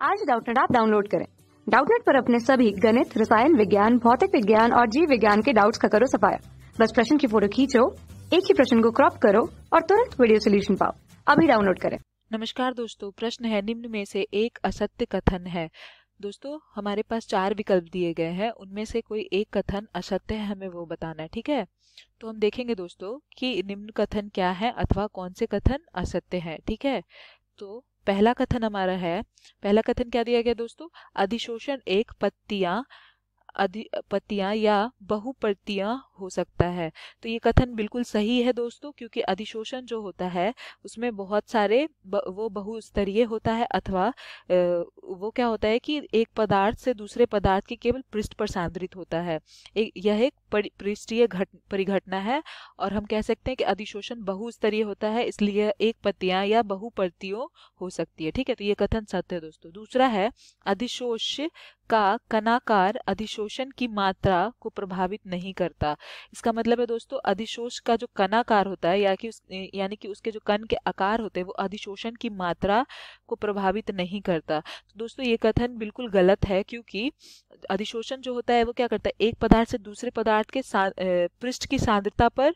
आज Doubtnut app download करें। Doubtnut पर अपने सभी गणित, रसायन विज्ञान, भौतिक विज्ञान और जीव विज्ञान के डाउट्स का करो सफाया। बस प्रश्न की फोटो खींचो, एक ही प्रश्न को क्रॉप करो और तुरंत वीडियो सोल्यूशन पाओ। अभी डाउनलोड करें। नमस्कार दोस्तों, प्रश्न है निम्न में से एक असत्य कथन है। दोस्तों हमारे पास 4 विकल्प दिए गए हैं, उनमें से कोई एक कथन असत्य है, हमें वो बताना है। ठीक है, तो हम देखेंगे दोस्तों कि निम्न कथन क्या है अथवा कौन से कथन असत्य है। ठीक है, तो पहला कथन हमारा है, पहला कथन क्या दिया गया दोस्तों, अधिशोषण एक पत्तियां या बहुपत्तियां हो सकता है। तो ये कथन बिल्कुल सही है दोस्तों, क्योंकि अधिशोषण जो होता है उसमें बहुत सारे वो बहुस्तरीय होता है, अथवा वो क्या होता है कि एक पदार्थ से दूसरे पदार्थ के केवल पृष्ठ पर सांद्रित होता है। यह एक पृष्ठीय परिघटना है, और हम कह सकते हैं कि अधिशोषण बहुस्तरीय होता है, इसलिए एक पत्तियां या बहुपत्तियों हो सकती है। ठीक है, तो ये कथन सत्य है दोस्तों। दूसरा है, अधिशोष का कणाकार अधिशोषण की मात्रा को प्रभावित नहीं करता। इसका मतलब है दोस्तों, अधिशोष का जो कणाकार होता है यानी कि उसके जो कण के आकार होते हैं वो अधिशोषण की मात्रा को प्रभावित नहीं करता। तो दोस्तों ये कथन बिल्कुल गलत है, क्योंकि अधिशोषण जो होता है वो क्या करता है, एक पदार्थ से दूसरे पदार्थ के पृष्ठ की सांद्रता पर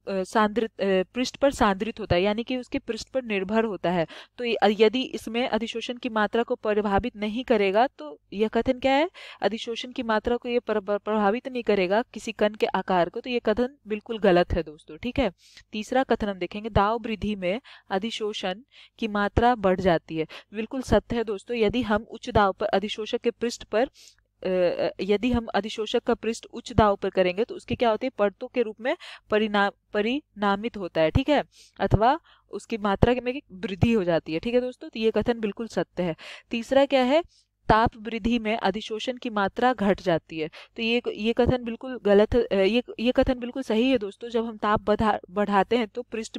पृष्ठ पर सांद्रित होता है, यानी कि उसके पृष्ठ पर निर्भर होता है। तो यदि इसमें अधिशोषण की मात्रा को प्रभावित नहीं करेगा, तो यह कथन क्या है, अधिशोषण की मात्रा को ये प्रभावित नहीं करेगा किसी कण के आकार को, तो ये कथन बिल्कुल गलत है दोस्तों। ठीक है, तीसरा कथन हम देखेंगे, दाव वृद्धि में अधिशोषण की मात्रा बढ़ जाती है। बिल्कुल सत्य है दोस्तों। यदि हम उच्च दाव पर अधिशोषक के पृष्ठ पर यदि हम अधिशोषक का पृष्ठ उच्च दाव पर करेंगे तो उसके क्या होती है, परतों के रूप में परिणामित होता है। ठीक है, अथवा उसकी मात्रा में वृद्धि हो जाती है। ठीक है दोस्तों, तो ये कथन बिल्कुल सत्य है। तीसरा क्या है, ताप वृद्धि में अधिशोषण की मात्रा घट जाती है। तो ये कथन बिल्कुल गलत है। ये कथन बिल्कुल सही है दोस्तों। जब हम ताप बढ़ाते हैं तो पृष्ठ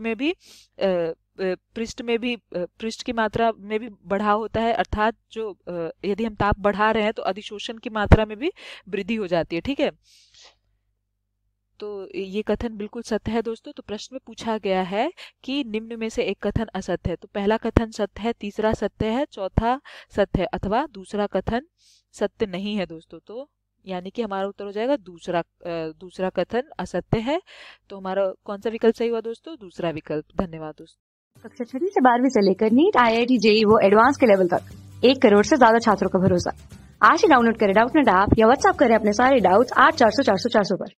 की मात्रा में भी बढ़ाव होता है, अर्थात जो यदि हम ताप बढ़ा रहे हैं तो अधिशोषण की मात्रा में भी वृद्धि हो जाती है। ठीक है, तो ये कथन बिल्कुल सत्य है दोस्तों। तो प्रश्न में पूछा गया है कि निम्न में से एक कथन असत्य है। तो पहला कथन सत्य है, तीसरा सत्य है, चौथा सत्य है, अथवा दूसरा कथन सत्य नहीं है दोस्तों। तो यानी कि हमारा उत्तर हो जाएगा दूसरा कथन असत्य है। तो हमारा कौन सा विकल्प सही हुआ दोस्तों, दूसरा विकल्प। धन्यवाद दोस्तों। कक्षा 6 से 12वीं से लेकर नीट, IIT, JEE वो एडवांस के लेवल तक 1 करोड़ से ज्यादा छात्रों का भरोसा। आज ही डाउनलोड करें डाउटनेट ऐप या व्हाट्सएप करें अपने सारे डाउट्स 8400 400 400 पर।